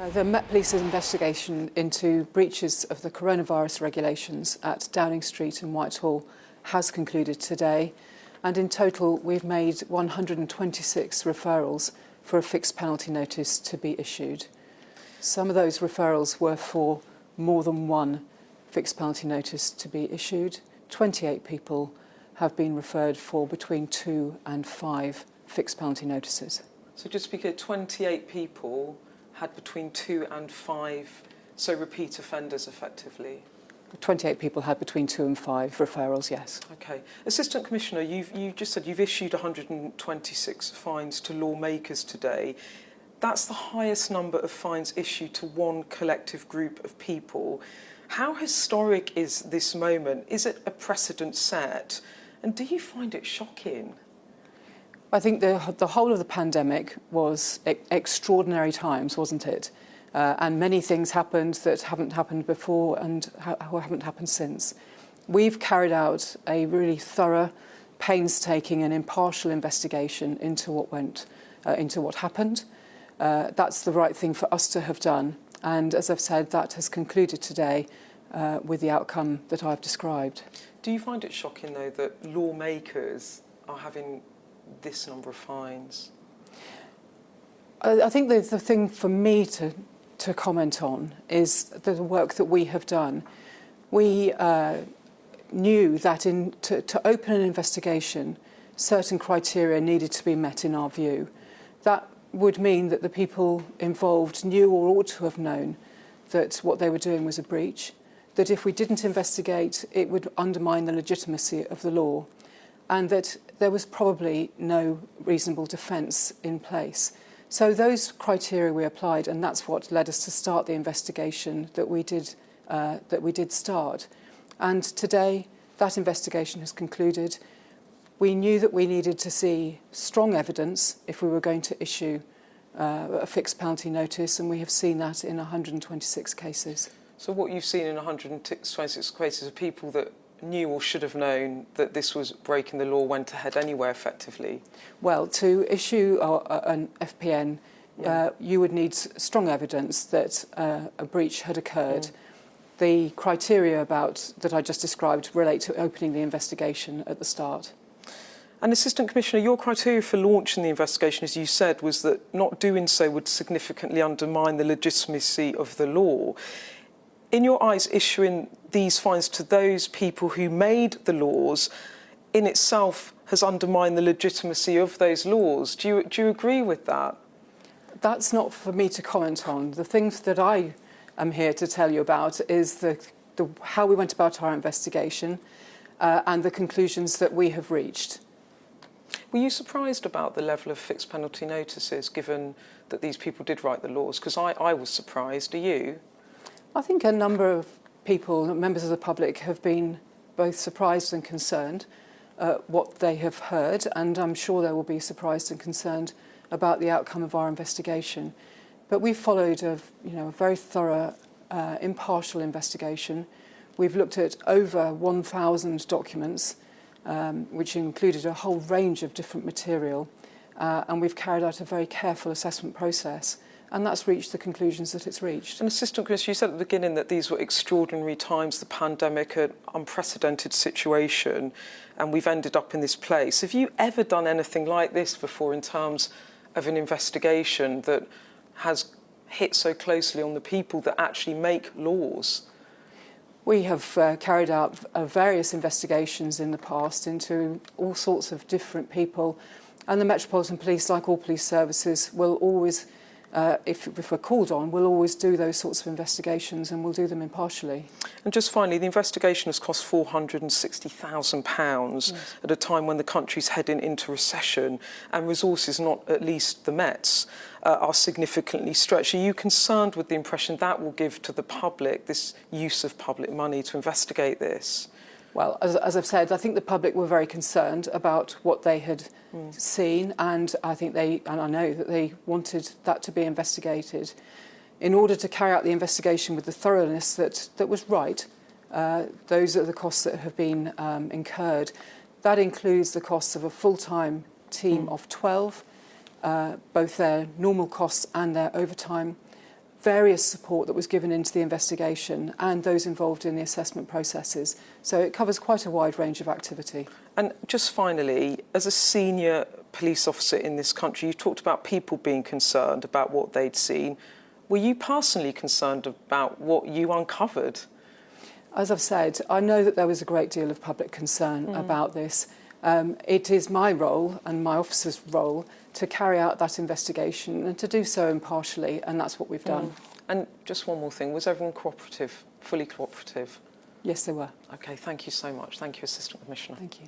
The Met Police's investigation into breaches of the coronavirus regulations at Downing Street and Whitehall has concluded today, and in total we've made 126 referrals for a fixed penalty notice to be issued. Some of those referrals were for more than one fixed penalty notice to be issued. 28 people have been referred for between 2 and 5 fixed penalty notices. So just to be clear, 28 people had between 2 and 5, so repeat offenders effectively? 28 people had between 2 and 5 referrals, yes. Okay. Assistant Commissioner, you just said you've issued 126 fines to lawmakers today. That's the highest number of fines issued to one collective group of people. How historic is this moment? Is it a precedent set? And do you find it shocking? I think the whole of the pandemic was extraordinary times, wasn't it? And many things happened that haven't happened before and haven't happened since. We've carried out a really thorough, painstaking and impartial investigation into what happened. That's the right thing for us to have done. And as I've said, that has concluded today with the outcome that I've described. Do you find it shocking, though, that lawmakers are having this number of fines? I think the thing for me to comment on is the work that we have done. We knew that to open an investigation, certain criteria needed to be met in our view. That would mean that the people involved knew or ought to have known that what they were doing was a breach, that if we didn't investigate, it would undermine the legitimacy of the law, and that there was probably no reasonable defence in place. So those criteria we applied, and that's what led us to start the investigation that we did start. And today, that investigation has concluded. We knew that we needed to see strong evidence if we were going to issue a fixed penalty notice, and we have seen that in 126 cases. So what you've seen in 126 cases are people that knew or should have known that this was breaking the law went ahead anyway, effectively? Well, to issue an FPN, you would need strong evidence that a breach had occurred. The criteria that I just described relate to opening the investigation at the start. And Assistant Commissioner, your criteria for launching the investigation, as you said, was that not doing so would significantly undermine the legitimacy of the law. In your eyes, issuing these fines to those people who made the laws in itself has undermined the legitimacy of those laws. Do you agree with that? That's not for me to comment on. The things that I am here to tell you about is how we went about our investigation and the conclusions that we have reached. Were you surprised about the level of fixed penalty notices, given that these people did write the laws? Because I was surprised. Are you? I think a number of people, members of the public, have been both surprised and concerned at what they have heard, and I'm sure they will be surprised and concerned about the outcome of our investigation. But we've followed a very thorough, impartial investigation. We've looked at over 1,000 documents, which included a whole range of different material, and we've carried out a very careful assessment process. And that's reached the conclusions that it's reached. And Assistant Commissioner, you said at the beginning that these were extraordinary times, the pandemic, an unprecedented situation, and we've ended up in this place. Have you ever done anything like this before in terms of an investigation that has hit so closely on the people that actually make laws? We have carried out various investigations in the past into all sorts of different people, and the Metropolitan Police, like all police services, will always if we're called on, we'll always do those sorts of investigations, and we'll do them impartially. And just finally, the investigation has cost £460,000 at a time when the country's heading into recession and resources, not at least the Met's, are significantly stretched. Are you concerned with the impression that will give to the public, this use of public money to investigate this? Well, as I've said, I think the public were very concerned about what they had seen, and I know that they wanted that to be investigated. In order to carry out the investigation with the thoroughness that was right, those are the costs that have been incurred. That includes the costs of a full-time team of 12, both their normal costs and their overtime, various support that was given into the investigation and those involved in the assessment processes. So it covers quite a wide range of activity. And just finally, as a senior police officer in this country, you talked about people being concerned about what they'd seen. Were you personally concerned about what you uncovered? As I've said, I know that there was a great deal of public concern about this. It is my role and my officer's role to carry out that investigation and to do so impartially, and that's what we've done. And just one more thing, was everyone cooperative, fully cooperative? Yes, they were. OK, thank you so much. Thank you, Assistant Commissioner. Thank you.